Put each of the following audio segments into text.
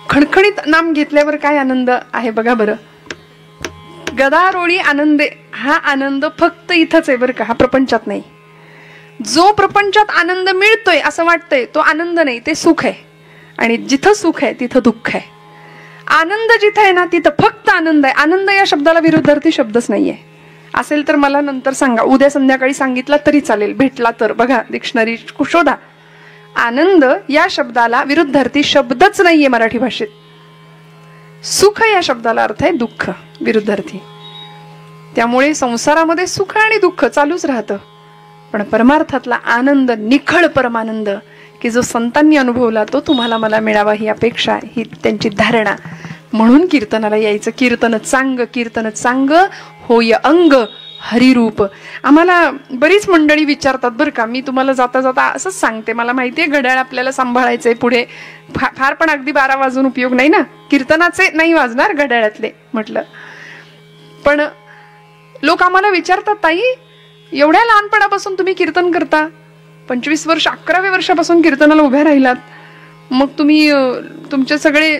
खणखणीत नाम घेतल्यावर काय आनंद आहे बघा बरं. गदारोळी आनंदे, हा आनंद फक्त इथंच आहे बरं का, हा प्रपंचात नाही. जो प्रपंचात आनंद मिळतोय असं वाटतंय तो आनंद नाही, ते सुख आहे. आणि जिथं सुख आहे तिथं दुःख आहे. आनंद जिथं आहे ना तिथं फक्त आनंद आहे. आनंद या शब्दाला विरुद्धार्थी शब्दच नाहीये. असेल तर मला नंतर सांगा, उद्या संध्याकाळी सांगितला तरी चालेल, भेटला तर बघा डिक्शनरी शोधा. आनंद या शब्दाला विरुद्धार्थी शब्दच नाहीये मराठी भाषेत. सुख या शब्दाला अर्थ आहे दुःख, विरुद्धार्थी. त्यामुळे संसारामध्ये सुख आणि दुःख चालूच राहतं. पण परमार्थातला आनंद, निखळ परमानंद की जो संतांनी अनुभवला, तो तुम्हाला मला मिळावा ही अपेक्षा, ही त्यांची धारणा. म्हणून कीर्तनाला यायचं. कीर्तन चांग होय अंग हरिरूप. आम्हाला बरीच मंडळी विचारतात बरं का. मी तुम्हाला जाता जाता असंच सांगते, मला माहितीये घड्याळ आपल्याला सांभाळायचंय पुढे फार, पण अगदी 12 वाजून उपयोग नाही ना. कीर्तनाचे नाही वाजणार घड्याळातले म्हटलं. पण लोक आम्हाला विचारतात, ताई एवढ्या लहानपणापासून तुम्ही कीर्तन करता, 25 वर्ष 11व्या वर्षापासून कीर्तनाला उभ्या राहिलात, मग तुम्ही तुमचे सगळे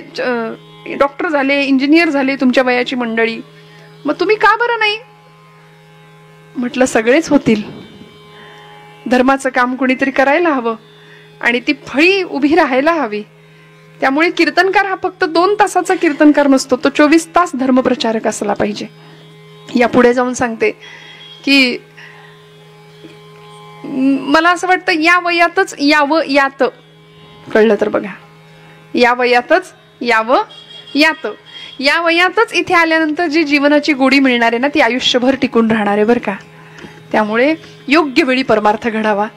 डॉक्टर झाले, इंजिनियर झाले तुमच्या वयाची मंडळी, मग तुम्ही का बरं नाही? म्हटलं सगळेच होतील. धर्माचं काम कुणीतरी करायला हवं आणि ती फळी उभी राहायला हवी. त्यामुळे कीर्तनकार हा फक्त 2 तासाचा कीर्तनकार नसतो, तो 24 तास धर्मप्रचारक असला पाहिजे. या पुढे जाऊन सांगते की मला असं वाटतं या वयातच यावं यात, कळलं तर बघा, या वयातच यावं यात. या वयातच इथे आल्यानंतर जी जीवनाची गोडी मिळणार आहे ना, ती आयुष्यभर टिकून राहणार आहे बरं का. त्यामुळे योग्य वेळी परमार्थ घडावा.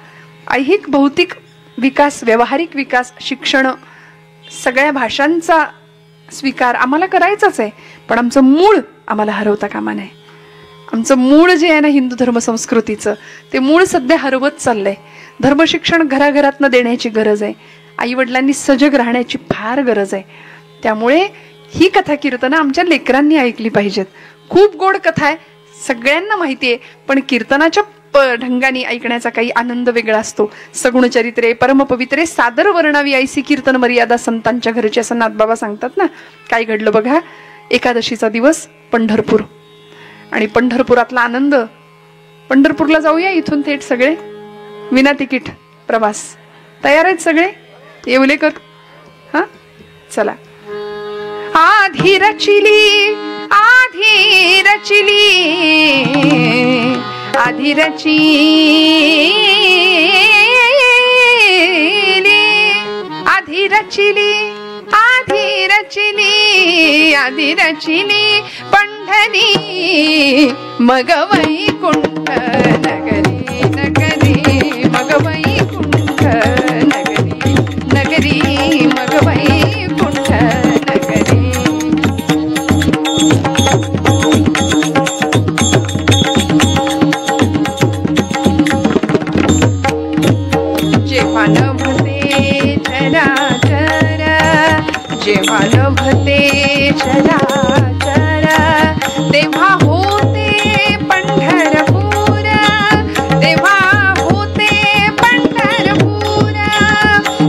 ऐहिक भौतिक विकास, व्यावहारिक विकास, शिक्षण, सगळ्या भाषांचा स्वीकार आम्हाला करायचाच आहे. पण आमचं मूळ आम्हाला हरवता कामा नये. आमचं मूळ जे आहे ना हिंदू धर्म संस्कृतीचं, ते मूळ सध्या हरवत चाललंय. धर्मशिक्षण घराघरातनं देण्याची गरज आहे. आई वडिलांनी सजग राहण्याची फार गरज आहे. त्यामुळे ही कथा कीर्तनं आमच्या लेकरांनी ऐकली पाहिजेत. खूप गोड कथा आहे, सगळ्यांना माहिती आहे, पण कीर्तनाच्या ढंगाने ऐकण्याचा काही आनंद वेगळा असतो. सगुण चरित्रे परमपवित्रे सादर वर्णावी ऐसी कीर्तन मर्यादा संतांच्या घरची, असं नाथबाबा सांगतात ना. काय घडलं बघा. एकादशीचा दिवस, पंढरपूर, आणि पंढरपुरातला आनंद. पंढरपूरला जाऊया इथून थेट सगळे, विना तिकीट प्रवास. तयार आहेत सगळे? येवलेकर हा, चला. आधी रचिली आधी रचिली आधी रचिली आधी रचिली आधी रचिली आधी रचिली पंढरी मग वैकुंठ नगरी नगरी मग वैकुंठ नगरी नगरी मग वैकुंठ नगरी. जेव्हा नभते चराचर जेव्हा नभते चराचर तेव्हा होते पंढरपूर तेव्हा होते पंढरपूर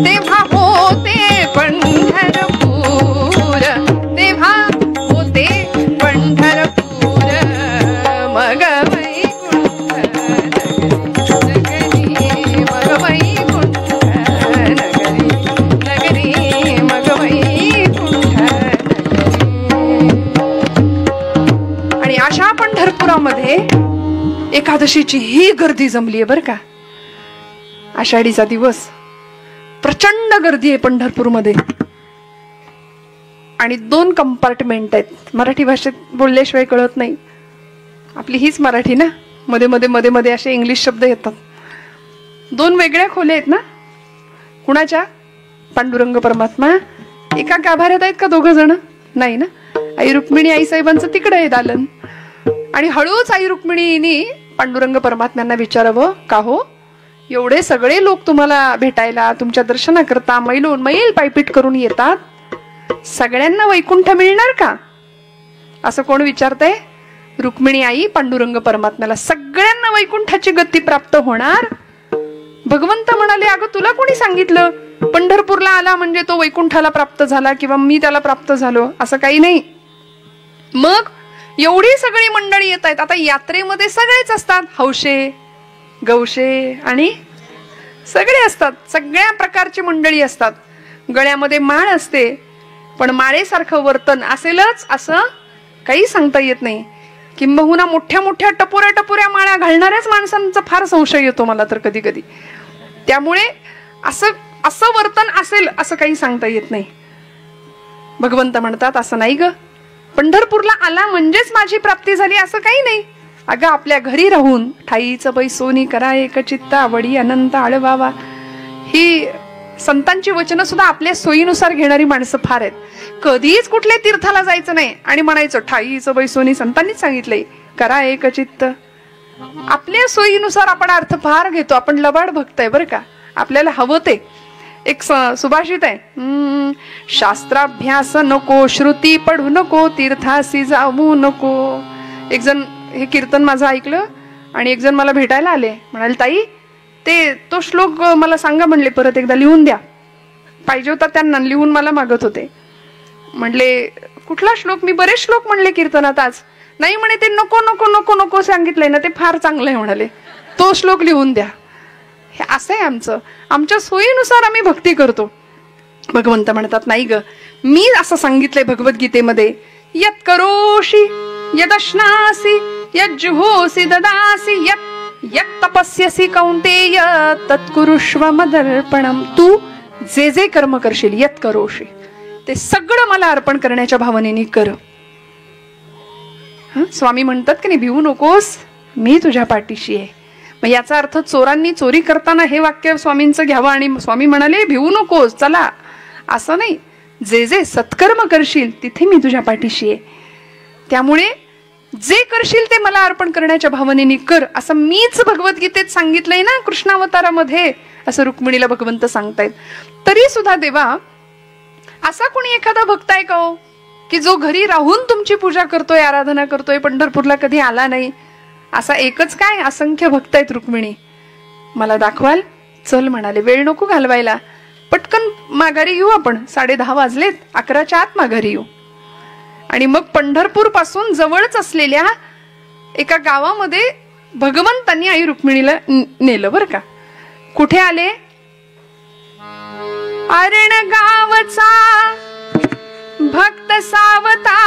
तेव्हा होते पंढरपूर तेव्हा होते पंढरपूर मग वैकुंठ नगरी मग वैकुंठ नगरी नगरी मग वैकुंठ नगरी. आणि अशा पंढरपुरामध्ये एकादशीची ही गर्दी जमली आहे बर का. आषाढीचा दिवस, प्रचंड गर्दी आहे पंढरपूरमध्ये. आणि 2 कंपार्टमेंट आहेत. मराठी भाषेत बोलल्याशिवाय कळत नाही. आपली हीच मराठी ना, मध्ये मध्ये मध्ये मध्ये असे इंग्लिश शब्द येतात. 2 वेगळ्या खोल्या आहेत ना. कुणाच्या? पांडुरंग परमात्मा. एका गाभाऱ्यात आहेत का 2 जण? नाही ना. आई रुक्मिणी आई साहेबांचं तिकडे आहे दालन. आणि हळूच आई रुक्मिणीने पांडुरंग परमात्म्यांना विचारावं, का हो एवढे सगळे लोक तुम्हाला भेटायला, तुमच्या दर्शनाकरता मैलून मैल पायपीट करून येतात, सगळ्यांना वैकुंठ मिळणार का? असं कोण विचारतंय? रुक्मिणी आई पांडुरंग परमात्म्याला. सगळ्यांना वैकुंठाची गती प्राप्त होणार भगवंत म्हणाले, अगं तुला कोणी सांगितलं पंढरपूरला आला म्हणजे तो वैकुंठाला प्राप्त झाला किंवा मी त्याला प्राप्त झालो, असं काही नाही. मग एवढी सगळी मंडळी येत आहेत. आता यात्रेमध्ये सगळेच असतात, हौशे गौशे आणि सगळे असतात, सगळ्या प्रकारची मंडळी असतात. गळ्यामध्ये माळ असते, पण माळेसारखं वर्तन असेलच असं काही सांगता येत नाही. किंबहुना मोठ्या मोठ्या टपोऱ्या माळा घालणाऱ्याच माणसांचा फार संशय येतो मला तर कधी कधी. त्यामुळे असं वर्तन असेल असं काही सांगता येत नाही. भगवंत म्हणतात, असं नाही ग, पंढरपूरला आला म्हणजेच माझी प्राप्ती झाली असं काही नाही. अगं आपल्या घरी राहून ठाईचं बै सोनी करा एक चित्त आवडी अनंत आळवावा, ही संतांची वचनं सुद्धा आपल्या सोयीनुसार घेणारी माणसं फार आहेत. कधीच कुठल्या तीर्थाला जायचं नाही आणि म्हणायचं ठाईचं बै सोनी, संतांनीच सांगितलंय करा एक चित्त. आपल्या सोयीनुसार आपण अर्थ फार घेतो. आपण लबाड भक्त आहे बरं का, आपल्याला हवं ते. एक सुभाषित आहे, शास्त्राभ्यास नको, श्रुती पढू नको, तीर्थासी जाऊ नको. एक जण हे कीर्तन माझं ऐकलं आणि एक जण मला भेटायला आले. म्हणाले, ताई तो श्लोक मला सांगा म्हणले, परत एकदा लिहून द्या. पाहिजे होता त्यांना, लिहून मला मागत होते. म्हणले कुठला श्लोक? मी बरेच श्लोक म्हणले कीर्तनात आज. नाही म्हणे, ते नको नको नको नको सांगितलंय ना, ते फार चांगलं आहे म्हणाले, तो श्लोक लिहून द्या. हे असं आहे आमचं, आमच्या सोयीनुसार आम्ही भक्ती करतो. भगवंत म्हणतात, नाही ग, मी असं सांगितलंय भगवद्गीतेमध्ये, यत् करोषि यदश्नासि यज्जुहोसि ददासि यत् तपस्यसि कौंतेय तत्कुरुष्व मदर्पणम. तू जे जे कर्म करशील, यत् करोषि, ते सगळं मला अर्पण करण्याच्या भावनेने कर. स्वामी म्हणतात की नाही, भिवू नकोस, मी तुझ्या पाठीशी आहे. मग याचा अर्थ चोरांनी चोरी करताना हे वाक्य स्वामींचं घ्यावं आणि स्वामी म्हणाले भिवू नकोस चला, असं नाही. जे जे सत्कर्म करशील तिथे मी तुझ्या पाठीशी आहे. त्यामुळे जे करशील ते मला अर्पण करण्याच्या भावनेने कर, असं मीच भगवद्गीतेत सांगितलंय ना कृष्णावतारामध्ये, असं रुक्मिणीला भगवंत सांगतायत. तरी सुद्धा देवा, असा कोणी एखादा भक्त आहे का हो की जो घरी राहून तुमची पूजा करतोय, आराधना करतोय, पंढरपूरला कधी आला नाही? असा एकच काय, असंख्य भक्त आहेत. रुक्मिणी मला दाखवाल? चल म्हणाले, वेळ नको घालवायला, पटकन माघारी येऊ आपण, 10:30 वाजलेत, 11च्या आत माघारी येऊ. आणि मग पंढरपूर पासून जवळच असलेल्या एका गावामध्ये भगवंतांनी आई रुक्मिणीला नेलं बरं का. कुठे आले? अरण गावचा भक्त सावता,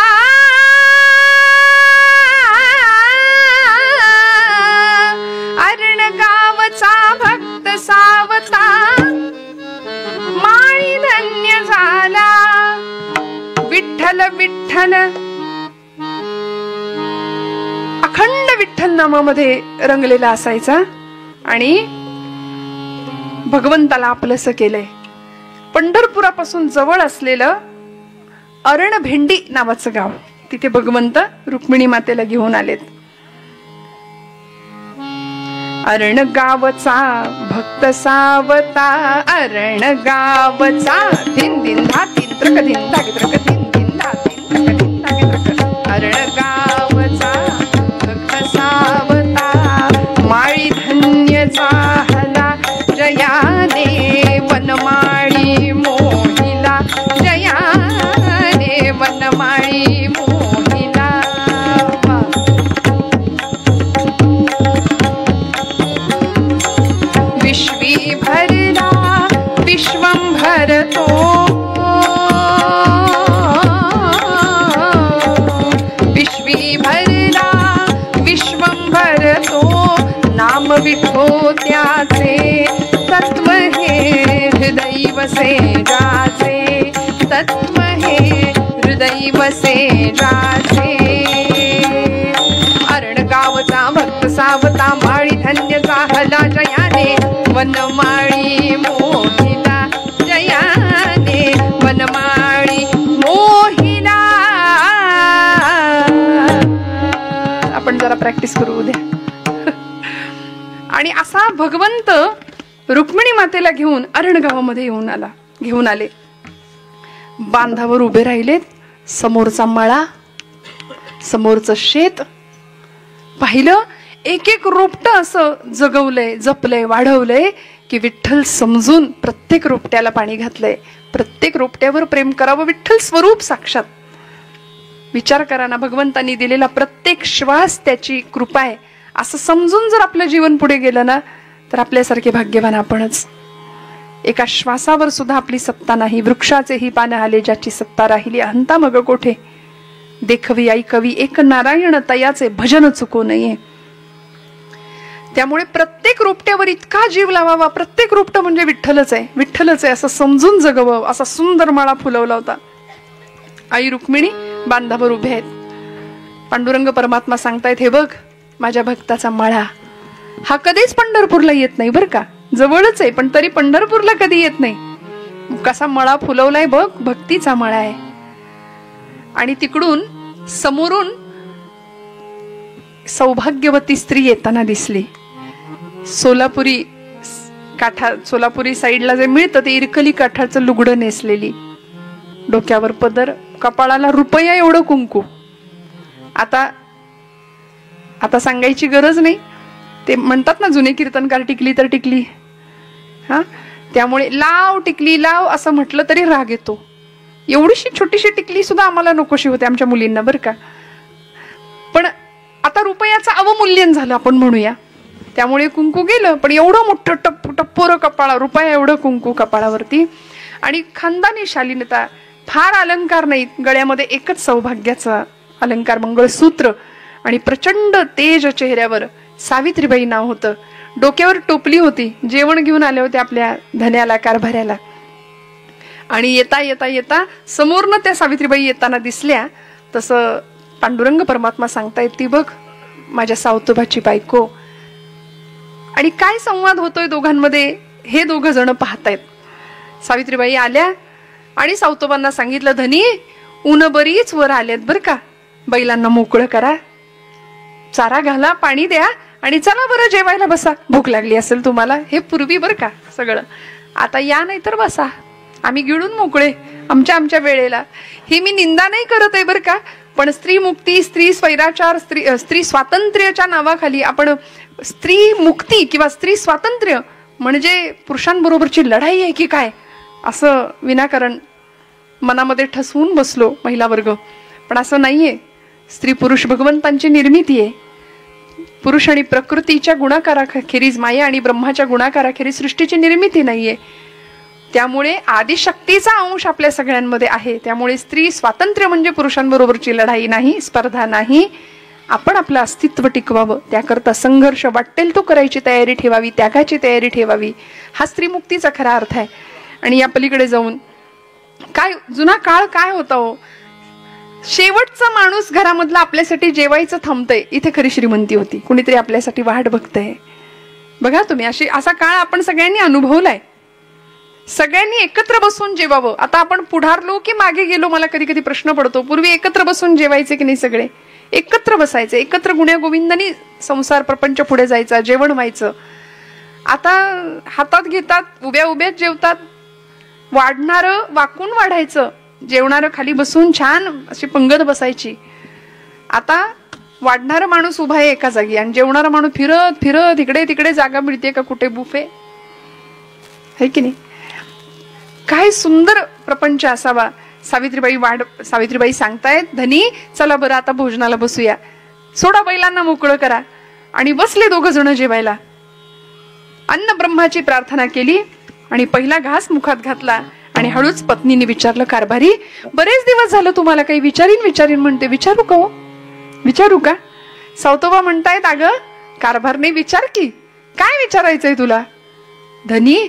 अरण गावचा भक्त सावता, माळी धन्य झाला विठ्ठल विठ्ठल. अखंड विठ्ठल नामामध्ये रंगलेला असायचा आणि भगवंताला आपलंसं केलंय. पंढरपुरापासून जवळ असलेलं अरण भेंडी नावाचं गाव, तिथे भगवंत रुक्मिणी मातेला घेऊन आलेत. अरण गावचा भक्त सावता, अरण गावचा दिन दिन धा तीन त्रक दिन धाग त्रक दिन दिन धा तीन त्रक दिन धाग त्रक. अरण गावचा भक्त सावता, माळी धन्य झाला जयाने वनमाळी मोहिला, जयाने वनमाळी मोहिला. विश्वी भरला विश्वंभर तो, विश्वी भरला विश्वंभर तो, नाम विठो त्याचे तत्व हे हृदय वसे जाचे, तत्व हे हृदय वसे जाचे. अरण गावचा भक्त सावता, माळी धन्य झाला जयाने वनमाळी मोहिला, जयाने वनमाळी मोहिला. आपण जरा प्रॅक्टिस करू उद्या. आणि असा भगवंत रुक्मिणी मातेला घेऊन अरण गावामध्ये घेऊन आले. बांधावर उभे राहिलेत. समोरचा मळा, समोरचं शेत पाहिलं. एक एक रोपट असं जगवलंय, जपलंय, वाढवलंय की विठ्ठल समजून प्रत्येक रोपट्याला पाणी घातलंय, प्रत्येक रोपट्यावर प्रेम करावं. विठ्ठल स्वरूप साक्षात. विचार करा ना, भगवंतांनी दिलेला प्रत्येक श्वास त्याची कृपा आहे असं समजून जर आपलं जीवन पुढे गेलं ना, तर आपल्यासारखे भाग्यवान आपणच. एका श्वासावर सुद्धा आपली सत्ता नाही. वृक्षाचेही पान आले ज्याची सत्ता राहिली, अहंता मग कोठे. देखवी ऐकवी एक नारायण तयाचे भजन चुको नये. त्यामुळे प्रत्येक रोपट्यावर इतका जीव लावावा. प्रत्येक रोपटं म्हणजे विठ्ठलच आहे, विठ्ठलच आहे असं समजून जगवावं. असा सुंदर माळा फुलवला होता. आई रुक्मिणी बांधावर उभे आहेत. पांडुरंग परमात्मा सांगतायत, हे बघ माझ्या भक्ताचा माळा. हा कधीच पंढरपूरला येत नाही बरं का, जवळच आहे पण तरी पंढरपूरला कधी येत नाही. कसा मळा फुलवलाय बघ, भक्तीचा मळा आहे. आणि तिकडून समोरून सौभाग्यवती स्त्री येताना दिसली. सोलापुरी साईडला जे मिळतं ते इरकली काठाचं लुगडं नेसलेली, डोक्यावर पदर, कपाळाला रुपया एवढं कुंकू. आता सांगायची गरज नाही, ते म्हणतात ना जुने कीर्तनकार, टिकली तर टिकली. हा, त्यामुळे लाव टिकली लाव असं म्हटलं तरी राग येतो. एवढीशी छोटीशी टिकली सुद्धा आम्हाला नकोशी होते आमच्या मुलींना बरं का. पण आता रुपयाचं अवमूल्यन झालं आपण म्हणूया, त्यामुळे कुंकू गेलं. पण एवढं मोठं टप्पोरं कपाळा, रुपया एवढं कुंकू कपाळावरती. आणि खानदानी शालीनता, फार अलंकार नाहीत, गळ्यामध्ये एकच सौभाग्याचा अलंकार मंगळसूत्र. आणि प्रचंड तेज चेहऱ्यावर. सावित्रीबाई नाव होतं. डोक्यावर टोपली होती. जेवण घेऊन आले होते आपल्या धन्याला, कारभाऱ्याला. आणि येता येता येता समोरनं त्या सावित्रीबाई येताना दिसल्या. तसं पांडुरंग परमात्मा सांगतायत, ती बघ माझ्या सावतोबाची बायको. आणि काय संवाद होतोय दोघांमध्ये हे दोघं जण पाहतायत. सावित्रीबाई आल्या आणि सावतोबांना सांगितलं, धनी ऊन बरीच वर आलेत बरं का, बैलांना मोकळं करा, चारा घाला, पाणी द्या आणि चला बरं जेवायला बसा, भूक लागली असेल तुम्हाला. हे पूर्वी बरं का सगळं. आता या नाही तर बसा, आम्ही गिळून मोकळे आमच्या वेळेला. ही मी निंदा नाही करत आहे बरं का, पण स्त्री मुक्ती, स्त्री स्वैराचार, स्त्री स्वातंत्र्याच्या नावाखाली आपण स्त्री मुक्ती किंवा स्त्री स्वातंत्र्य म्हणजे पुरुषांबरोबरची लढाई आहे की काय असं विनाकारण मनामध्ये ठसवून बसलो महिला वर्ग. पण असं नाहीये. स्त्री पुरुष भगवंतांची निर्मिती आहे. पुरुष आणि प्रकृतीच्या गुणाकाराखेरीज, माया आणि ब्रह्माच्या गुणाकाराखेरीज सृष्टीची निर्मिती नाहीये. त्यामुळे आदिशक्तीचा अंश आपल्या सगळ्यांमध्ये आहे. त्यामुळे स्त्री स्वातंत्र्य म्हणजे पुरुषांबरोबरची लढाई नाही, स्पर्धा नाही. आपण आपलं अस्तित्व टिकवावं, त्याकरता संघर्ष वाटेल तो करायची तयारी ठेवावी, त्यागाची तयारी ठेवावी. हा स्त्रीमुक्तीचा खरा अर्थ आहे. आणि या पलीकडे जाऊन काय जुना काळ काय होता हो, शेवटचा माणूस घरामधला आपल्यासाठी जेवायचं थांबतंय, इथे खरी श्रीमंती होती. कुणीतरी आपल्यासाठी वाट बघतंय. बघा तुम्ही, असा काळ आपण सगळ्यांनी अनुभवलाय. सगळ्यांनी एकत्र बसून जेवावं. आता आपण पुढारलो की मागे गेलो, मला कधी कधी प्रश्न पडतो. पूर्वी एकत्र बसून जेवायचे की नाही, सगळे एकत्र बसायचे, एकत्र गुण्यागोविंदानी संसार प्रपंच पुढे जायचा, जेवण व्हायचं. आता हातात घेतात, उभ्या उभ्याच जेवतात. वाढणारं वाकून वाढायचं, जेवणारं खाली बसून छान अशी पंगत बसायची. आता वाढणारा माणूस उभा आहे एका जागी आणि जेवणारा माणूस फिरत फिरत इकडे तिकडे. जागा मिळते का कुठे बुफे है की नाही. काय सुंदर प्रपंच असावा. सावित्रीबाई सांगतायत, धनी चला बरं आता भोजनाला बसूया, सोडा बैलांना मोकळं करा. आणि बसले दोघं जण जेवायला. अन्न ब्रह्माची प्रार्थना केली आणि पहिला घास मुखात घातला. आणि हळूच पत्नीने विचारलं, कारभारी बरेच दिवस झालं तुम्हाला काही विचारीन म्हणते. विचारू का हो, विचारू का. सावतोबा म्हणतायत, अगं कारभारने विचार की, काय विचारायचंय तुला. धनी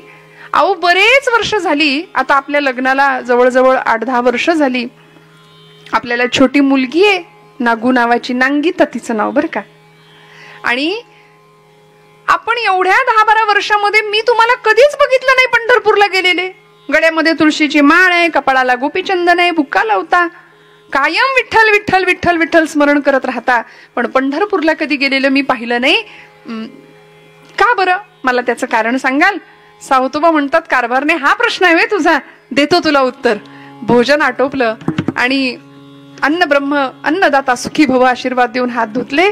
अहो बरेच वर्ष झाली, आता आपल्या लग्नाला जवळजवळ 8-10 वर्ष झाली. आपल्याला छोटी मुलगी आहे, नागू नावाची, नांगीता तिचं नाव बरं का. आणि आपण एवढ्या 10-12 वर्षामध्ये मी तुम्हाला कधीच बघितलं नाही पंढरपूरला गेलेले. गळ्यामध्ये तुळशीची माळ आहे, कपाळाला गोपीचंदन आहे, बुक्का लावता, कायम विठ्ठल विठ्ठल विठ्ठल विठ्ठल स्मरण करत राहता. पण पंढरपूरला कधी गेलेलं मी पाहिलं नाही. का बरं, मला त्याचं कारण सांगाल. सावतोबा म्हणतात, कारभारने हा प्रश्न आहे तुझा, देतो तुला उत्तर. भोजन आटोपलं आणि अन्नदाता सुखी भव आशीर्वाद देऊन हात धुतले.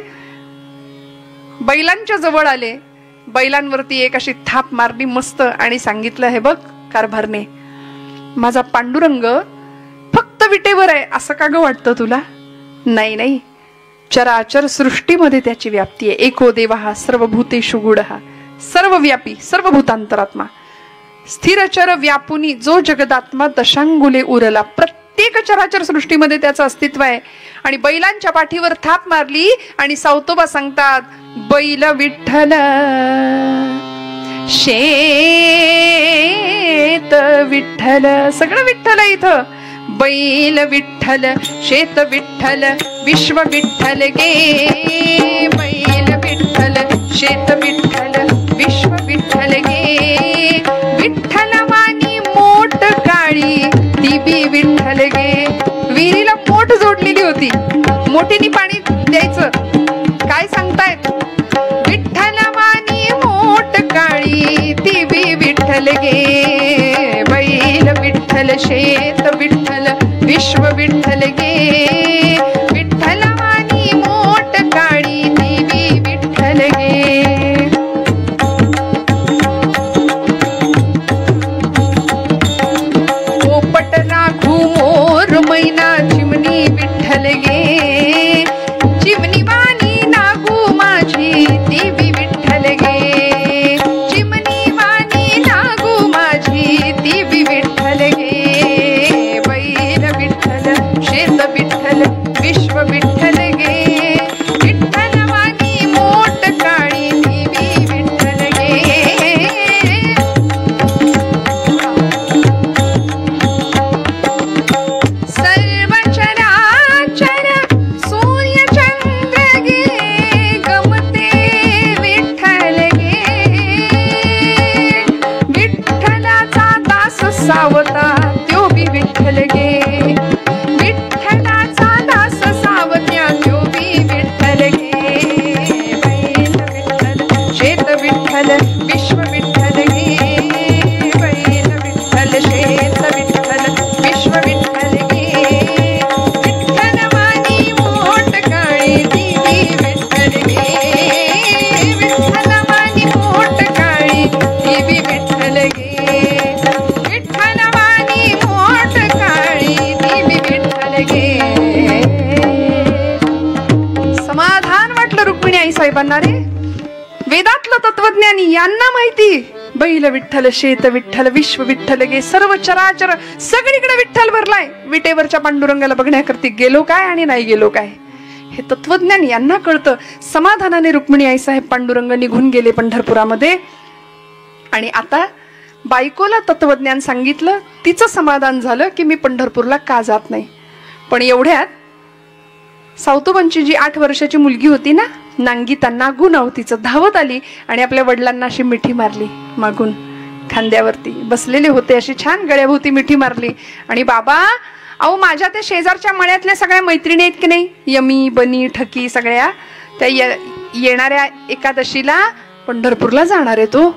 बैलांच्या जवळ आले. बैलांवरती एक अशी थाप मारली मस्त आणि सांगितलं, हे बघ कारभारने, माझा पांडुरंग फक्त विटेवर आहे असं का ग वाटतं तुला? नाही नाही, चराचर सृष्टीमध्ये त्याची व्याप्ती आहे. एको देवः सर्वभूतेषु गूढः, सर्वव्यापी सर्वभूतांतरात्मा, स्थिरचर व्यापुनी जो जगदात्मा दशांगुले उरला. प्रत्येक चराचर सृष्टीमध्ये त्याचं अस्तित्व आहे. आणि बैलांच्या पाठीवर थाप मारली आणि सावतोबा सांगतात, बैल विठ्ठल शेत विठ्ठल, सगळं विठ्ठल इथं. बैल विठ्ठल शेत विठ्ठल विश्व विठ्ठल गे. बैल विठ्ठल शेत विठ्ठल विश्व विठ्ठल गे. विठ्ठल वाणी मोठ काळी ती बी विठ्ठल गे. विहिरीला मोठ जोडलेली होती, मोठीने पाणी द्यायचं. काय सांगतायत? विठ्ठल वाणी मोठ काळी ती बी विठ्ठल गे. बैल विठ्ठल शेत विठ्ठल विश्व विठ्ठल गे. विठ्ठल वाणी मोठ काळी ती बी विठ्ठल गे. पोपट राखू मोर मैना चिमणी विठ्ठल गे. चिमणी वाणी नागू माझी ती बी विठ्ठल गे. चिमणी वाणी नागू माझी ती बी विठ्ठल गे. बैल विठ्ठल शेत विठ्ठल विश्व विठ्ठल गे. विठ्ठल वाणी मोठ काळी ती बी विठ्ठल गे. सर्व चराचर सूर्य चंद्र गे गमते विठ्ठल गे. विठ्ठलाचा दास सावता त्यो बी विठ्ठल गे. विठ्ठलाचा दास सावत्या त्यो बी विठ्ठल गे. बैल विठ्ठल शेत विठ्ठल विश्व विठ्ठल गे. बैल विठ्ठल शेत विठ्ठल विश्व विठ्ठल गे. विठ्ठल वाणी मोठ काळी ती बी विठ्ठल गे. विठ्ठल वाणी मोठ काळी ती बी विठ्ठल गे. विठ्ठल वाणी मोठ काळी ती बी विठ्ठल गे. समाधान वाटलं रुक्मिणी आई साहेबांना रे. वेदातलं तत्वज्ञानी यांना माहिती, बैल विठ्ठल शेत विठ्ठल विश्व विठ्ठल गे. सर्व चराचर सगळीकडे विठ्ठल भरलाय. विटेवरच्या पांडुरंगाला बघण्याकरती गेलो काय आणि नाही गेलो काय हे तत्वज्ञान यांना कळतं. समाधानाने रुक्मिणी आई साहेब पांडुरंग निघून गेले पंढरपुरामध्ये. आणि आता बायकोला तत्वज्ञान सांगितलं, तिचं समाधान झालं की मी पंढरपूरला का जात नाही. पण एवढ्यात सावतोबांची जी 8 वर्षाची मुलगी होती ना, नांगिता, नागू नाव तिचं, धावत आली आणि आपल्या वडिलांना अशी मिठी मारली. मागून खांद्यावरती बसलेले होते, अशी छान गळ्याभोवती मिठी मारली. आणि बाबा, अहो माझ्या त्या शेजारच्या मळ्यातल्या सगळ्या मैत्रिणी आहेत की नाही, यमी बनी ठकी सगळ्या, त्या येणाऱ्या एकादशीला पंढरपूरला जाणार आहे तो.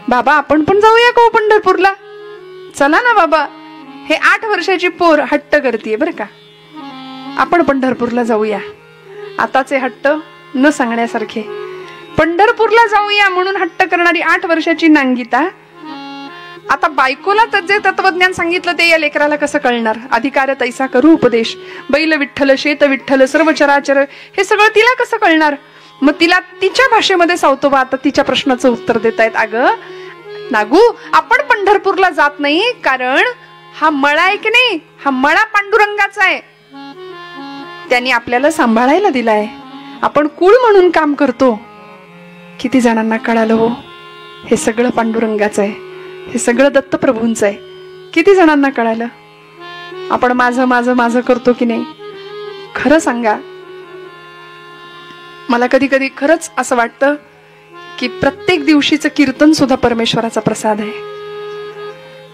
बाबा आपण पण जाऊया का पंढरपूरला? चला ना बाबा. हे 8 वर्षाची पोर हट्ट करतीये बरं का, आपण पंढरपूरला जाऊया. आताचे हट्ट न सांगण्यासारखे. पंढरपूरला जाऊया म्हणून हट्ट करणारी 8 वर्षाची नांगिता आता बायकोला जे तत्वज्ञान सांगितलं ते या लेकराला कसं कळणार? अधिकार तैसा करू उपदेश, बैल विठ्ठल शेत विठ्ठल सर्व चराचर, हे सगळं तिला कसं कळणार? मग तिला तिच्या भाषेमध्ये सावतोबा आता तिच्या प्रश्नाचं उत्तर देतायत. अगं नागू, आपण पंढरपूरला जात नाही कारण हा मळा आहे की नाही, हा मळा पांडुरंगाचा आहे. त्यांनी आपल्याला सांभाळायला दिलाय. आपण कुळ म्हणून काम करतो. किती जणांना कळालं हो, हे सगळं पांडुरंगाचं आहे, हे सगळं दत्तप्रभूंचं आहे. किती जणांना कळालं? आपण माझं माझं माझं करतो की नाही? खरं सांगा, मला कधी कधी खरंच असं वाटतं की प्रत्येक दिवशीचं कीर्तन सुद्धा परमेश्वराचा प्रसाद आहे.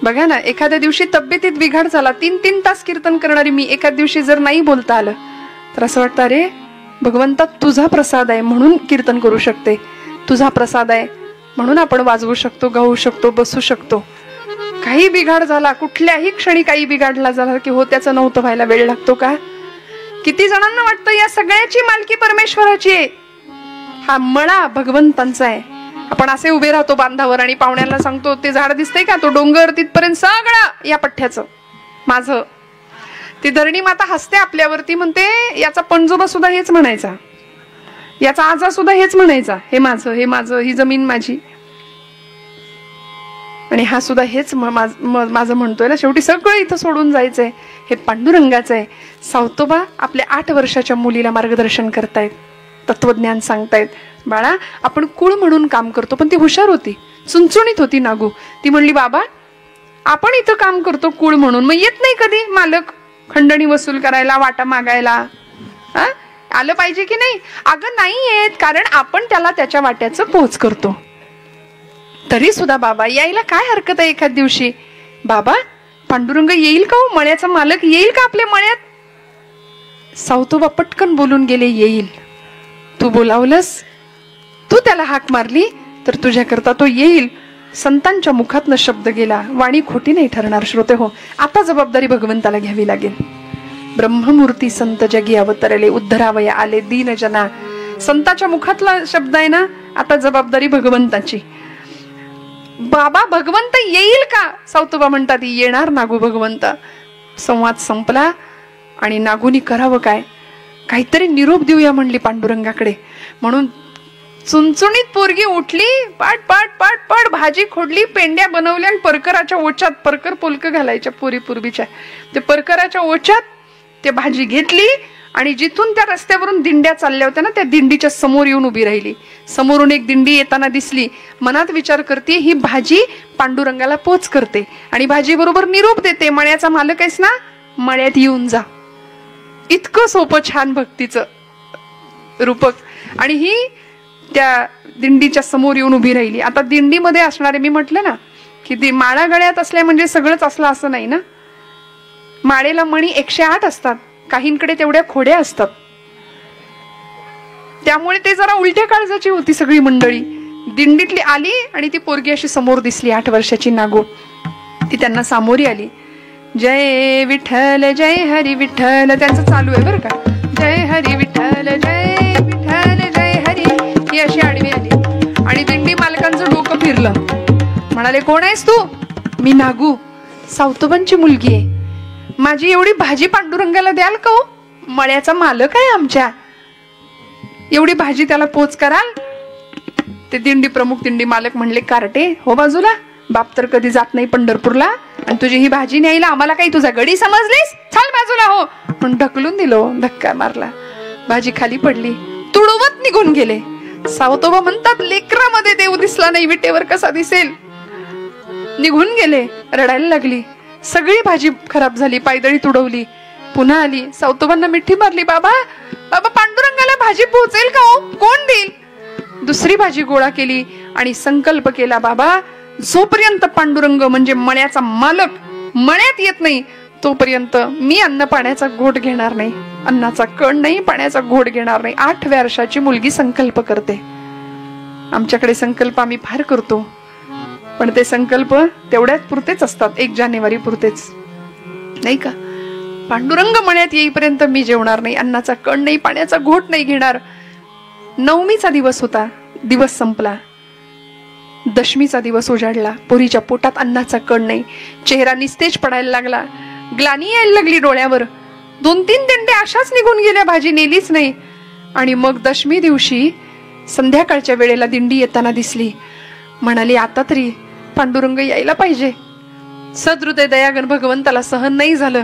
बघा ना, एखाद्या दिवशी तब्येतीत बिघाड झाला, 3-3 तास कीर्तन करणारी मी एखाद्या दिवशी जर नाही बोलता आलं तर असं वाटतं, अरे भगवंता तुझा प्रसाद आहे म्हणून कीर्तन करू शकते, तुझा प्रसाद आहे म्हणून आपण वाजवू शकतो, गाऊ शकतो, बसू शकतो. काही बिघाड झाला, कुठल्याही क्षणी काही बिघाडला झाला की हो त्याचं नव्हतं व्हायला वेळ लागतो का? किती जणांना वाटतं या सगळ्याची मालकी परमेश्वराची आहे, हा मळा भगवंतांचा आहे. आपण असे उभे राहतो बांधावर आणि पाहुण्यांना सांगतो ते झाड दिसतंय का, तो डोंगर तिथपर्यंत सगळं या पठ्ठ्याचं माझं. ती धरणी माता हसते आपल्यावरती, म्हणते याचा पणजोबा सुद्धा हेच म्हणायचा, याचा आजा सुद्धा हेच म्हणायचा, हे माझं, हे माझं, ही जमीन माझी. आणि हा सुद्धा हेच माझं म्हणतोय ना. शेवटी सगळं इथं सोडून जायचंय, हे पांडुरंगाचं आहे. सावतोबा आपल्या 8 वर्षाच्या मुलीला मार्गदर्शन करतायत, तत्वज्ञान सांगतायत. बाळा, आपण कुळ म्हणून काम करतो, पण ती हुशार होती, चुणचुणीत होती नागू. ती म्हणली बाबा आपण इथं काम करतो कुळ म्हणून, मग येत नाही कधी मालक खंडणी वसूल करायला, वाटा मागायला? आलं पाहिजे की नाही? अगं नाही येत, कारण आपण त्याला त्याच्या वाट्याचं पोच करतो. तरी सुद्धा बाबा यायला काय हरकत आहे एखाद दिवशी? बाबा पांडुरंग येईल का हो, मळ्याचा मालक येईल का आपल्या मळ्यात? सावतोबा पटकन बोलून गेले, येईल. तू बोलावलंस, तू त्याला हाक मारली तर तुझ्याकरता तो येईल. संतांच्या मुखातनं शब्द गेला, वाणी खोटी नाही ठरणार. श्रोते हो, आता जबाबदारी भगवंताला घ्यावी लागेल. ब्रह्ममूर्ती संत जगी अवतरले, उद्धरावया आले दीन जना. संताच्या मुखातला शब्द आहे ना, आता जबाबदारी भगवंताची. बाबा भगवंत येईल का? सावतोबा म्हणतात येणार नागू भगवंत. संवाद संपला आणि नागूनी करावं काय, काहीतरी निरोप देऊया म्हणली पांडुरंगाकडे. म्हणून चुणचुणीत पोरगी उठली, पाट पाट पाट पाट भाजी खोडली, पेंड्या बनवल्या आणि परकराच्या ओच्यात, परकर पोलक घालायच्या पोरी पूर्वीच्या, ते परकराच्या ओच्यात ते भाजी घेतली आणि जिथून त्या रस्त्यावरून दिंड्या चालल्या होत्या ना, त्या दिंडीच्या समोर येऊन उभी राहिली. समोरून एक दिंडी येताना दिसली. मनात विचार करते, ही भाजी पांडुरंगाला पोच करते आणि भाजी बरोबर निरोप देते, मळ्याचा मालक आहेस ना, मळ्यात येऊन जा. इतकं सोपं छान भक्तीचं रूपक. आणि ही त्या दिंडीच्या समोर येऊन उभी राहिली. आता दिंडीमध्ये असणारे, मी म्हटलं ना की ती माळा गळ्यात असल्या म्हणजे सगळंच असलं असं नाही ना. माळेला मणी 108 असतात, काहींकडे तेवढ्या खोड्या असतात. त्यामुळे ते जरा उलट्या काळजाची होती सगळी मंडळी. दिंडीतली आली आणि ती पोरगी अशी समोर दिसली, 8 वर्षाची नागू. ती त्यांना सामोरी आली. जय विठ्ठल जय हरी विठ्ठल त्यांचं चालू आहे बरं का. जय हरी विठ्ठल जय विठ्ठल जय हरी. ही अशी आडवी आली आणि दिंडी मालकांचं डोकं फिरलं. म्हणाले कोण आहेस तू? मी नागू, सावतोबांची मुलगी आहे. माझी एवढी भाजी पांडुरंगाला द्याल का हो? मळ्याचा मालक आहे आमच्या, एवढी भाजी त्याला पोच कराल? ते दिंडी प्रमुख, दिंडी मालक म्हणले कार्टे हो बाजूला, बाप तर कधी जात नाही पंढरपूरला आणि तुझी ही भाजी न्यायला आम्हाला काही तुझा गडी समजलीस? चाल बाजूला हो. पण ढकलून दिलो, धक्का मारला, भाजी खाली पडली, तुडवत निघून गेले. सावतोबा म्हणतात लेकरामध्ये देव दिसला नाही, विटेवर कसा दिसेल? निघून गेले. रडायला लागली, सगळी भाजी खराब झाली, पायदळी तुडवली. पुन्हा आली, सावतोबांना मिठी मारली, बाबा बाबा पांडुरंगाला भाजी पोहोचेल का हो? कोण देईल? दुसरी भाजी गोळा केली आणि संकल्प केला, बाबा जोपर्यंत पांडुरंग म्हणजे मळ्याचा मालक मळ्यात येत नाही तोपर्यंत मी अन्न पाण्याचा घोट घेणार नाही, अन्नाचा कण नाही, पाण्याचा घोट घेणार नाही. 8 वर्षाची मुलगी संकल्प करते. आमच्याकडे संकल्प आम्ही फार करतो, पण ते संकल्प तेवढ्याच पुरतेच असतात, 1 जानेवारी पुरतेच, नाही का? पांडुरंग मळ्यात येईपर्यंत मी जेवणार नाही, अन्नाचा कण नाही, पाण्याचा घोट नाही घेणार. नवमीचा दिवस होता, दिवस संपला. दशमीचा दिवस उजाडला. पोरीच्या पोटात अन्नाचा कण नाही, चेहरा निस्तेज पडायला लागला, ग्लानी यायला लागली डोळ्यावर. 2-3 दिंडे अशाच निघून गेल्या, भाजी नेलीच नाही. आणि मग दशमी दिवशी संध्याकाळच्या वेळेला दिंडी येताना दिसली. म्हणाली आता तरी पांडुरंग यायला पाहिजे. सदृदय दयागण भगवंताला सहन नाही झालं.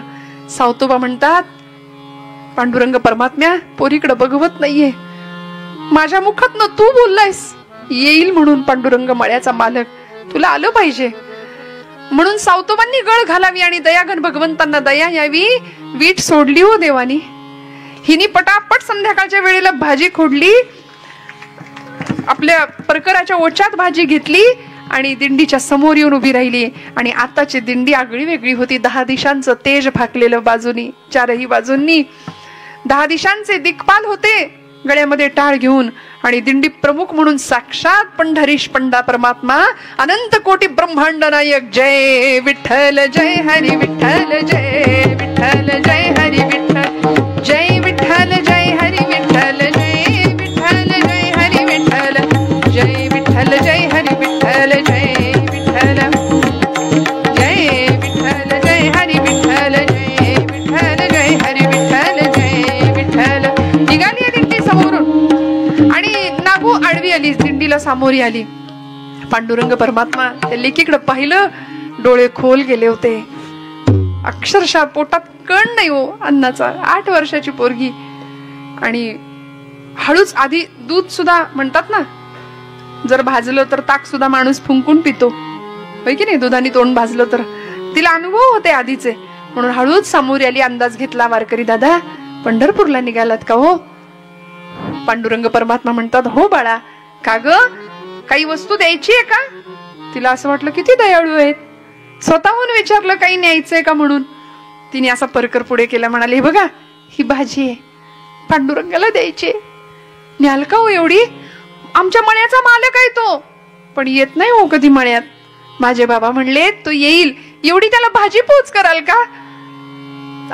सावतोबा म्हणतात पांडुरंग परमात्म्या पोरीकडे बघवत नाहीये, माझ्या मुखातनं तू बोललायस येईल म्हणून पांडुरंग मळ्याचा मालक, तुला आलं पाहिजे. म्हणून सावतोबांनी गळ घालावी आणि दयागण भगवंतांना दया यावी. वीट सोडली हो देवानी. हिनी पटापट संध्याकाळच्या वेळेला भाजी खोडली, आपल्या परकराच्या ओच्यात भाजी घेतली आणि दिंडीच्या समोर येऊन उभी राहिली. आणि आताची दिंडी आगळी वेगळी होती. 10 दिशांचं तेज फाकलेलं बाजूनी, 4ही बाजूंनी 10 दिशांचे दिक्पाल होते गळ्यामध्ये टाळ घेऊन. आणि दिंडी प्रमुख म्हणून साक्षात पंढरीश पंडा परमात्मा, अनंत कोटी ब्रह्मांड नायक. जय विठ्ठल जय हरी विठ्ठल जय विठ्ठल जय हरी विठ्ठल जय विठ्ठल जय हरी विठ्ठल जय विठ्ठल जय हरी विठ्ठल जय विठ्ठल जय माऊलीला सामोरी आली. पांडुरंग परमात्मा त्या लेकीकडे पाहिलं, डोळे खोल गेले होते. अक्षरशः पोटात कण नाही हो अन्नाचा. 8 वर्षाची पोरगी. आणि हळूच, आधी दूध सुद्धा म्हणतात ना, जर भाजलं तर ताक सुद्धा माणूस फुंकून पितो, होय की नाही, दुधाने तोंड भाजलं तर. तिला अनुभव होते आधीचे, म्हणून हळूच सामोरी आली. अंदाज घेतला, वारकरी दादा पंढरपूरला निघालात का हो? पांडुरंग परमात्मा म्हणतात, हो बाळा. का ग, काही वस्तू द्यायची आहे का? तिला असं वाटलं किती दयाळू आहेत, स्वतःहून विचारलं काही न्यायचंय का म्हणून. तिने असा परकर पुढे केला, म्हणाले, हे बघा ही भाजी आहे, पांडुरंगाला द्यायची. न्याल का हो एवढी? आमच्या मळ्याचा मालक आहे तो, पण येत नाही हो कधी मळ्यात. माझे बाबा म्हणले तो येईल, एवढी त्याला भाजी पोच कराल का?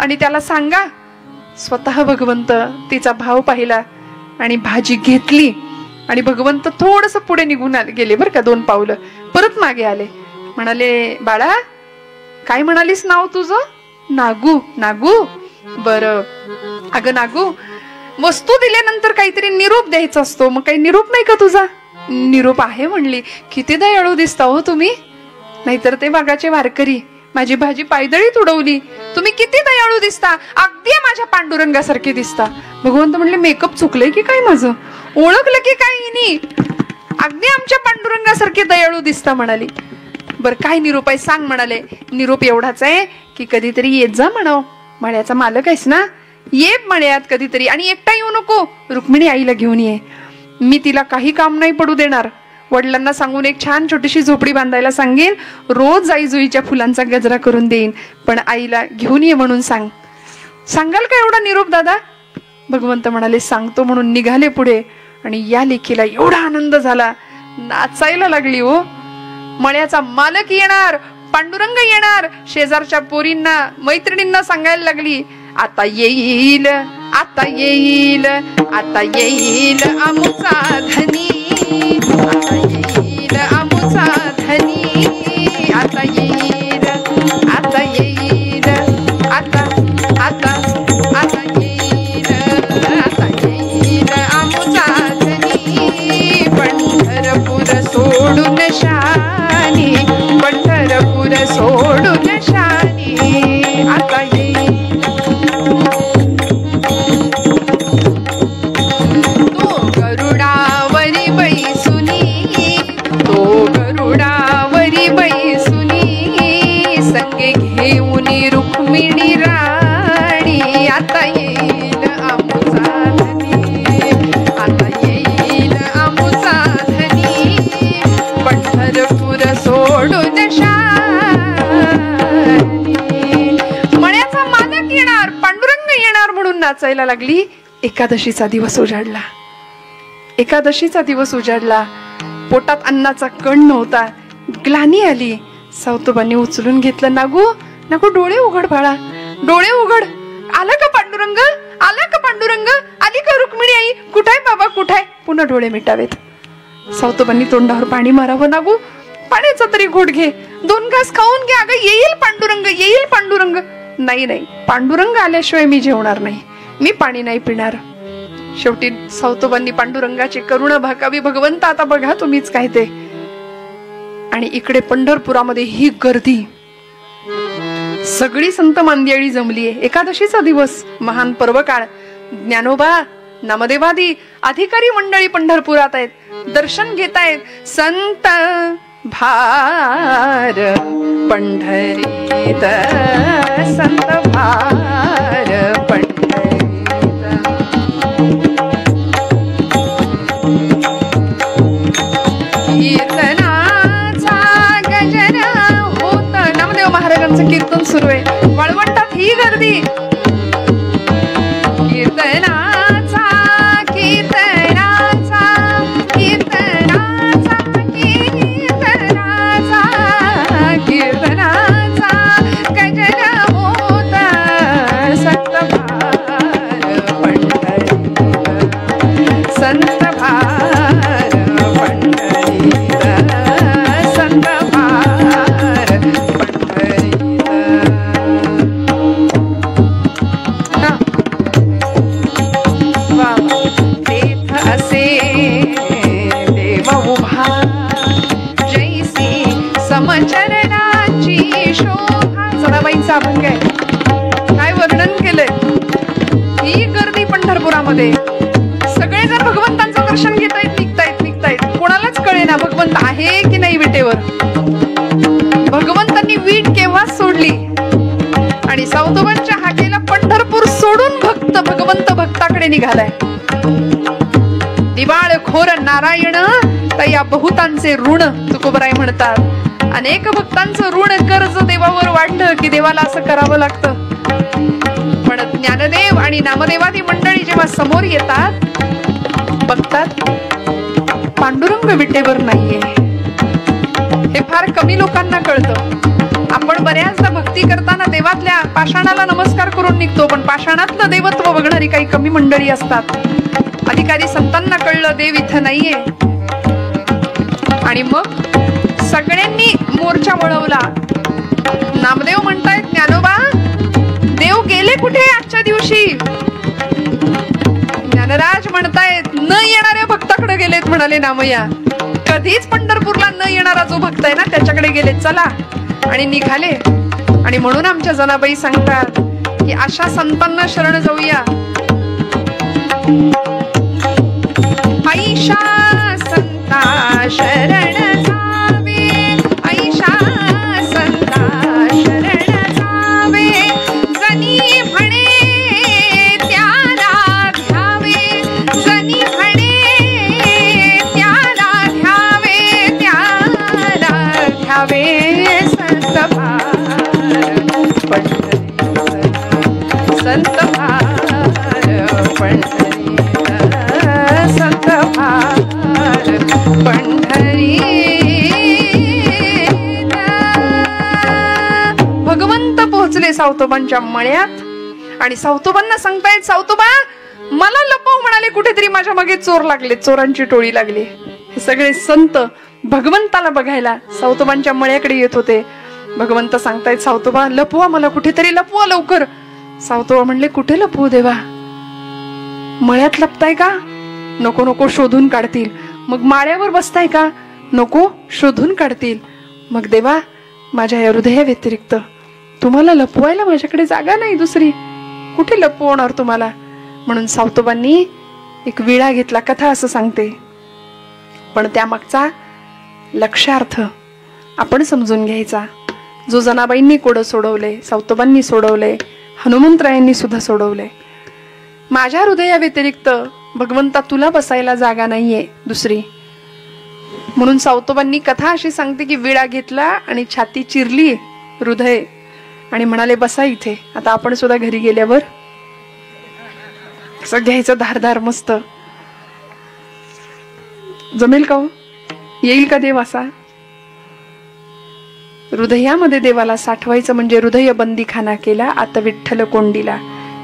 आणि त्याला सांगा. स्वतः भगवंत तिचा भाव पाहिला आणि भाजी घेतली. आणि भगवंत थोडस पुढे निघून गेले बरं का, 2 पावलं. परत मागे आले, म्हणाले, बाळा काय म्हणालीस नाव तुझं? नागू. नागू, बरं. अगं नागू, वस्तू दिल्यानंतर काहीतरी निरोप द्यायचा असतो, मग काही निरोप नाही का तुझा? निरोप आहे म्हणली. किती दयाळू दिसता हो तुम्ही. नाहीतर ते वाघाचे वारकरी माझी भाजी पायदळीत उडवली. तुम्ही किती दयाळू दिसता, अगदी माझ्या पांडुरंगासारखे दिसता. भगवंत म्हणले, मेकअप चुकलंय की काय माझं? ओळखलं की काय हिनी? अगदी आमच्या पांडुरंगासारखे दयाळू दिसता म्हणाली. बर काय निरोप आहे सांग म्हणाले. निरोप एवढाच आहे की कधीतरी येत जा म्हणाव, मळ्याचा मालक आहेस ना, ये मळ्यात कधीतरी. आणि एकटा येऊ नको, रुक्मिणी आईला घेऊन ये. मी तिला काही काम नाही पडू देणार. वडिलांना सांगून एक छान छोटीशी झोपडी बांधायला सांगेन, रोज जाई जुईच्या फुलांचा गजरा करून देईन, पण आईला घेऊन ये म्हणून सांग. सांगाल का एवढा निरोप दादा? भगवंत म्हणाले, सांगतो म्हणून निघाले पुढे. आणि या लेखीला एवढा आनंद झाला, नाचायला लागली हो. मळ्याचा मालक येणार, पांडुरंग येणार. शेजारच्या पोरींना मैत्रिणींना सांगायला लागली, आता येईल, आता येईल, आता येईल आमुचा धनी, आता येईल आमुचा धनी, आता येईल, आता येईल, आता आता आता येईल, आता येईल आमुचा धनी. पंढरपूर सोडून शानी, पंढरपूर सोडून शानी, आता येईल. तो गरुडावरी बैसुनी, तो गरुडावरी बैसुनी, संगे घेऊन रुक्मिणी राणी, आता येईल आमुचा धनी, आता येईल आमुचा धनी. पंढरपूर सोडून मळ्याचा मालक येणार, पांडुरंग येणार म्हणून नाचायला लागली. एकादशीचा दिवस उजाडला. एकादशीचा दिवस उजाडला. पोटात अन्नाचा कण नव्हता. ग्लानी आली. सावतोबांनी उचलून घेतलं. नागू, नागू डोळे उघड बाळा, डोळे उघड. आला का पांडुरंग? आला का पांडुरंग? आली का रुक्मिणी आई? कुठाय बाबा, कुठाय? पुन्हा डोळे मिटावेत. सावतोबांनी तोंडावर पाणी मारावं. नागू, पाण्याचा तरी घोट घे, 2 घास खाऊन घे. अगं येईल पांडुरंग, येईल पांडुरंग. नाही नाही, पांडुरंग आल्याशिवाय मी जेवणार नाही, मी पाणी नाही पिणार. शेवटी सावतोबांनी पांडुरंगाची करुणा भाकावी. भगवंत आता बघा तुम्हीच काय ते. आणि इकडे पंढरपुरामध्ये ही गर्दी, सगळी संत मांदियाळी जमलीये. एकादशीचा दिवस, महान पर्व काळ. ज्ञानोबा, नामदेवादी अधिकारी मंडळी पंढरपुरात आहेत, दर्शन घेतायत. संत भार पंढरीत, संत भार पंढरीत. कीर्तनाचा गजर होत. नामदेव महाराजांचं कीर्तन सुरू आहे. वाळवंटात ही गर्दी. कीर्तनाचा, कीर्तनाचा, कीर्तनाचा, कीर्तनाचा, कीर्तनाचा गजर होत. संत भार पंढरीत, संत भार पंढरीत, संत भार पंढरीत. विठ्ठलामध्ये सगळेजण भगवंतांचं दर्शन घेतायत, निघतायत. कोणालाच कळेना भगवंत आहे की नाही विटेवर. भगवंतांनी वीट केव्हा सोडली आणि सावतोबांच्या हाकेला पंढरपूर सोडून भगवंत भक्ताकडे निघालाय. दिवाळ खोर नारायण तया बहुतांचे ऋण, तुकोबराय म्हणतात. अनेक भक्तांचं ऋण कर्ज देवावर वाढलं की देवाला असं करावं लागतं. पण ज्ञानदेव आणि नामदेवादी मंडळी जेव्हा समोर येतात, बघतात पांडुरंग विटेवर नाहीये. हे फार कमी लोकांना कळतं. आपण बऱ्याचदा भक्ती करताना देवातल्या पाषाणाला नमस्कार करून निघतो, पण पाषाणातलं देवत्व बघणारी काही कमी मंडळी असतात. अधिकारी संतांना कळलं देव इथं नाहीये आणि मग सगळ्यांनी मोर्चा वळवला. नामदेव म्हणतायत, ज्ञानोबा देव गेले कुठे आजच्या दिवशी? ज्ञानराज म्हणतायत, न येणाऱ्या भक्ताकडे गेलेत म्हणाले नामया. कधीच पंढरपूरला न येणारा जो भक्त आहे ना त्याच्याकडे गेले, चला. आणि निघाले. आणि म्हणून आमच्या जनाबाई सांगतात की अशा संतांना शरण जाऊया. ऐशा संता शरण जावे, ऐशा संता शरण जावे, जनी म्हणे त्याला घ्यावे, जनी म्हणे त्याला घ्यावे, त्याला घ्यावे. संत भार पंढरी, संत भार पंढरी, संत भार पंढरी. भगवंत पोहोचले सावतोबांच्या मळ्यात आणि सावतोबांना सांगतायत, सावतोबा मला लपव म्हणाले. कुठेतरी माझ्या मागे चोर लागले, चोरांची टोळी लागली. हे सगळे संत भगवंताला बघायला सावतोबांच्या मळ्याकडे येत होते. भगवंत सांगतायत, सावतोबा लपवा मला, कुठेतरी लपवा लवकर. सावतोबा म्हणले, कुठे लपवू देवा? मळ्यात लपताय का? नको नको, शोधून काढतील. मग माळ्यावर बसताय का? नको, शोधून काढतील. मग देवा माझ्या या हृदया व्यतिरिक्त तुम्हाला लपवायला माझ्याकडे जागा नाही दुसरी, कुठे लपवणार तुम्हाला? म्हणून सावतोबांनी एक विळा घेतला. कथा असं सांगते, पण त्यामागचा लक्षार्थ आपण समजून घ्यायचा. जो जनाबाईंनी कोडं सोडवले, सावतोबांनी सोडवले, हनुमंतरायांनी सुद्धा सोडवले. माझ्या हृदया व्यतिरिक्त भगवंता तुला बसायला जागा नाहीये दुसरी. म्हणून सावतोबांनी कथा अशी सांगते की विळा घेतला आणि छाती चिरली हृदय आणि म्हणाले, बसा इथे. आता आपण सुद्धा घरी गेल्यावर असं घ्यायचं धारधार मस्त. जमेल का हो? येईल का देव असा? हृदयामध्ये देवाला साठवायचं म्हणजे हृदय बंदीखाना केला, आता विठ्ठल कोंडीला.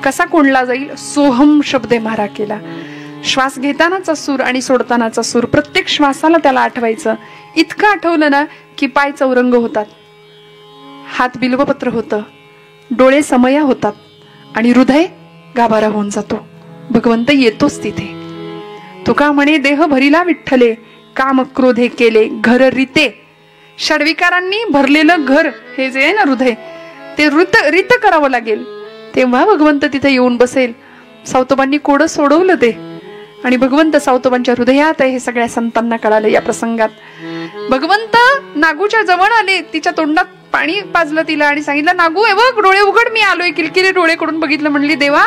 कसा कोंडला जाईल? सोहम शब्दे मारा केला. श्वास घेतानाचा सूर आणि सोडतानाचा सूर, प्रत्येक श्वासाला त्याला आठवायचं. इतकं आठवलं ना की पाय चौरंग होतात, हात बिल्वपत्र होतं, डोळे समया होतात आणि हृदय गाभारा होऊन जातो. भगवंत येतोच तिथे. तुका म्हणे, देह भरिला विठ्ठले, काम क्रोधे केले घर रीते. षड्विकारांनी भरलेलं घर हे जे आहे ना हृदय, ते रीत करावं लागेल, तेव्हा भगवंत तिथे येऊन बसेल. सावतोबांनी कोडं सोडवलं ते आणि भगवंत सावतोबांच्या हृदयात आहे हे सगळ्या संतांना कळालं. या प्रसंगात भगवंत नागूच्या जवळ आले, तिच्या तोंडात पाणी पाजलं तिला आणि सांगितलं, नागू हे बघ डोळे उघड, मी आलोय. किलकिले डोळे कडून बघितलं. म्हणली, देवा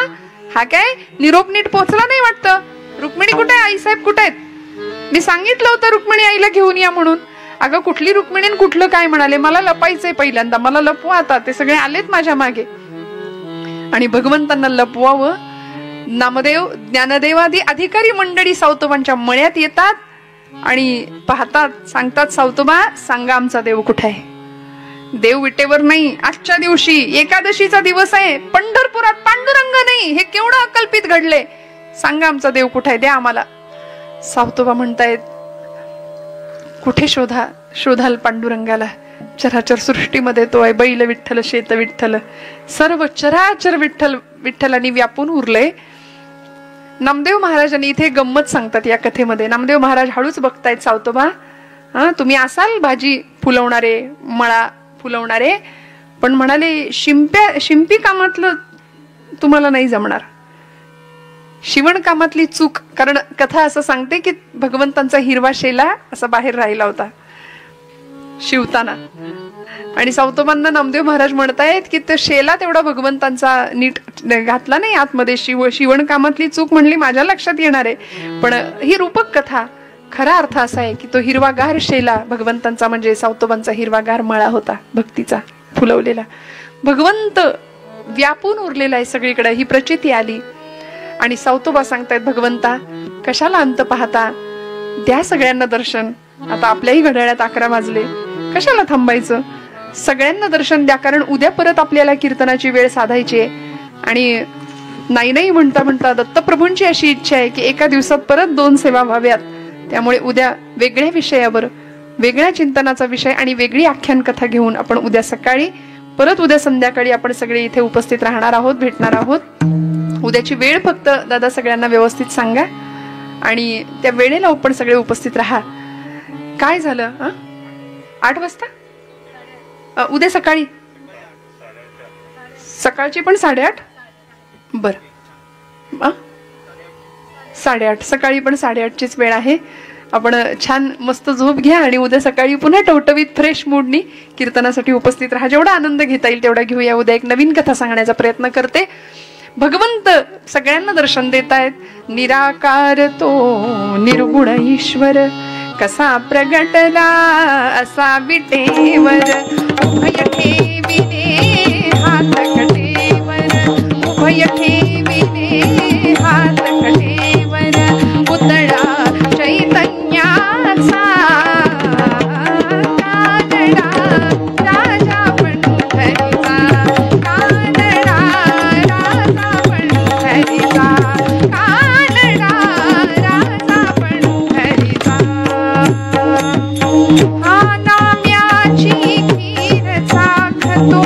हा काय निरोप नीट पोहोचला नाही वाटतं. रुक्मिणी कुठे आहे? आईसाहेब कुठे आहेत? मी सांगितलं होतं रुक्मिणी आईला घेऊन या म्हणून. अगं कुठली रुक्मिणी कुठलं काय? म्हणाले, मला लपायचंय पहिल्यांदा, मला लपवा आता. ते सगळे आलेत माझ्या मागे आणि भगवंतांना लपवावं. नामदेव ज्ञानदेवादी अधिकारी मंडळी सावतोबांच्या मळ्यात येतात आणि पाहतात, सांगतात, सावतोबा सांगा आमचा देव कुठे आहे? देव विटेवर नाही. आजच्या दिवशी एकादशीचा दिवस आहे, पंढरपुरात पांडुरंग नाही. हे केवढं अकल्पित घडले. सांगा आमचा देव कुठे आहे, द्या आम्हाला. सावतोबा म्हणतायत, कुठे शोधाल पांडुरंगाला? चराचर सृष्टीमध्ये तो आहे. बैल विठ्ठल, शेत विठ्ठल, सर्व चराचर विठ्ठलांनी व्यापून उरले. नामदेव महाराजांनी इथे गंमत सांगतात या कथेमध्ये. नामदेव महाराज हळूच बघतायत, सावतोबा तुम्ही असाल भाजी फुलवणारे, मळा फुलवणारे, पण म्हणाले शिंपी कामातलं तुम्हाला नाही जमणार. शिवणकामातली चूक, कारण कथा असं सांगते की भगवंतांचा हिरवा शेला असा बाहेर राहिला होता शिवताना, आणि सावतोबांना नामदेव महाराज म्हणतायत की तो शेला तेवढा भगवंतांचा नीट घातला नाही आतमध्ये. शिवणकामातली चूक म्हणली माझ्या लक्षात येणार आहे, पण ही रूपक कथा, खरा अर्थ असा आहे की तो हिरवागार शेला भगवंतांचा म्हणजे सावतोबांचा हिरवागार मळा होता भक्तीचा फुलवलेला. भगवंत व्यापून उरलेला आहे सगळीकडे, ही प्रचिती आली. आणि सावतोबा सांगतायत भगवंता कशाला अंत पाहता, द्या सगळ्यांना दर्शन. आता आपल्याही घड्याळात 11 वाजले, कशाला थांबायचं, सगळ्यांना दर्शन द्या, कारण उद्या परत आपल्याला कीर्तनाची वेळ साधायची आहे. आणि नाही म्हणता म्हणता दत्तप्रभूंची अशी इच्छा आहे की एका दिवसात परत 2 सेवा व्हाव्यात. त्यामुळे उद्या वेगळ्या विषयावर, वेगळ्या चिंतनाचा विषय आणि वेगळी आख्यान कथा घेऊन आपण उद्या सकाळी परत उद्या संध्याकाळी आपण सगळे इथे उपस्थित राहणार आहोत, भेटणार आहोत. उद्याची वेळ फक्त दादा सगळ्यांना व्यवस्थित सांगा आणि त्या वेळेला आपण सगळे उपस्थित राहा. काय झालं 8 वाजता उद्या सकाळी, सकाळची पण 8:30. बर 8:30 सकाळी पण 8:30चीच वेळ आहे. आपण छान मस्त झोप घ्या आणि उद्या सकाळी पुन्हा टवटवीत फ्रेश मूडनी कीर्तनासाठी उपस्थित राहा. जेवढा आनंद घेता येईल तेवढा घेऊया. उद्या एक नवीन कथा सांगण्याचा प्रयत्न करते. भगवंत सगळ्यांना दर्शन देतायत. निराकार तो निर्गुण ईश्वर, कसा प्रगटला असा विटेवर, उभय ठेविले हात कटेवर, उभय ठेविले हात कटेवर, पुतळा चैतन्याचा कानडा राजा पंढरीचा, कानडा राजा पंढरीचा, कानडा राजा पंढरीचा. हा नाम्याची खीर चाखतो,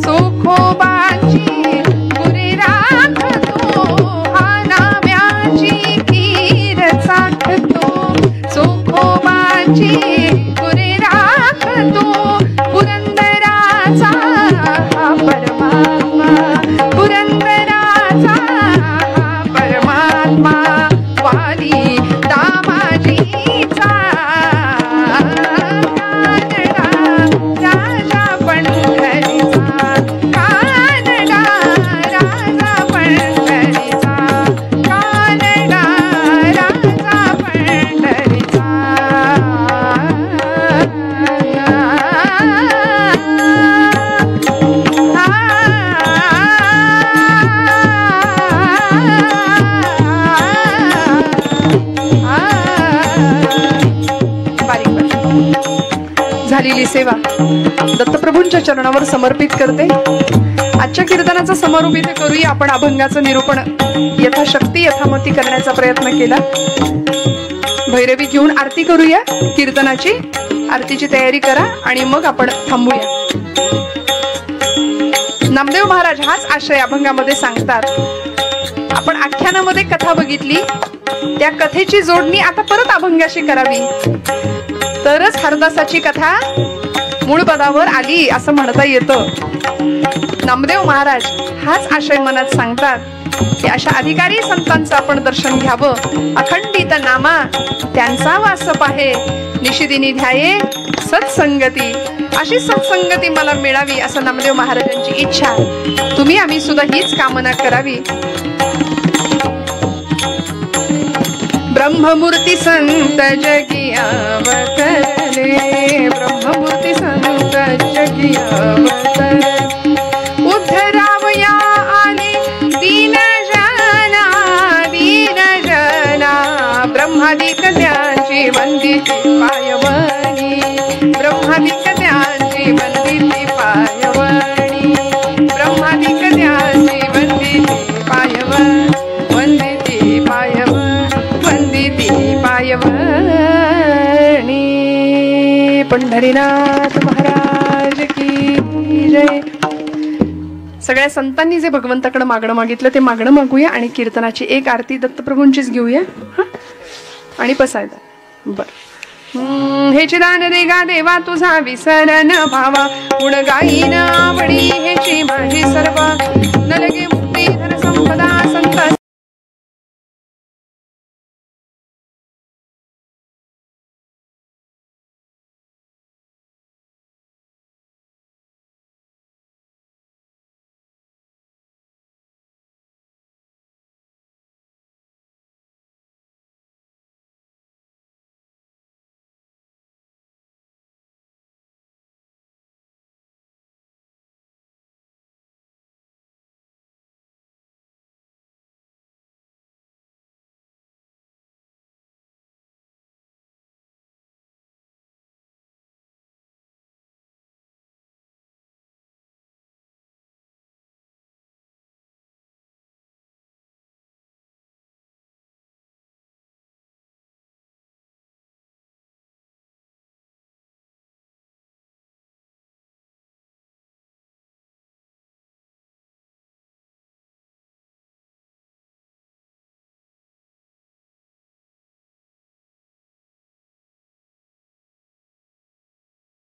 चोखोबाची गुरे राखतो. हा नाम्याची खीर चाखतो, चोखोबाची गुरे राखतो. पुरंदराचा हा परमात्मा, पुरंदराचा हा परमात्मा, वाली दामाजीचा कानडा राजा पंढरीचा, कानडा राजा पंढरीचा, कानडा राजा पंढरीचा. झालेली सेवा दत्तप्रभूंच्या चरणावर समर्पित करते. आजच्या कीर्तनाचा समारोप इथे करूया. आपण अभंगाचं निरूपण यथाशक्ती यथामती करण्याचा प्रयत्न केला. भैरवी घेऊन आरती करूया. कीर्तनाची आरतीची तयारी करा आणि मग आपण थांबूया. नामदेव महाराज हाच आशय अभंगामध्ये सांगतात. आपण आख्यानामध्ये कथा बघितली, त्या कथेची जोडणी आता परत अभंगाशी करावी, तरच हरदासाची कथा मूळ पदावर आली असं म्हणता येतं. नामदेव महाराज हाच आशय मनात सांगतात की अशा अधिकारी संतांचं आपण दर्शन घ्यावं. अखंडित नामा त्यांचा वास पाहे, निशिदिनी ध्याये सत्संगती. अशी सत्संगती मला मिळावी असं नामदेव महाराजांची इच्छा. तुम्ही आम्ही सुद्धा हीच कामना करावी. ब्रह्ममूर्ती संत जगी अवतरले, ब्रह्ममूर्ती संत जगी अवतरले. उद्धरावया आले दीन जना, दीन जना. ब्रह्मादिक त्यांची वंदिती पायवणी, ब्रह्मादिक त्यांची वंदिती पायवणी, ब्रह्मादिक त्यांची वंदिती पायवणी, वंदिती पायवणी, वंदिती पायवणी. पंढरीनाथ महाराज की जय. सगळ्या संतांनी जे भगवंताकडे मागणं मागितलं ते मागणं मागूया आणि कीर्तनाची एक आरती दत्तप्रभूंचीच घेऊया आणि बसायला. बर हे चिदान देगा देवा तुझा विसर न भावा, गुण गाईन आवडी हेची माझी सर्व. नलगी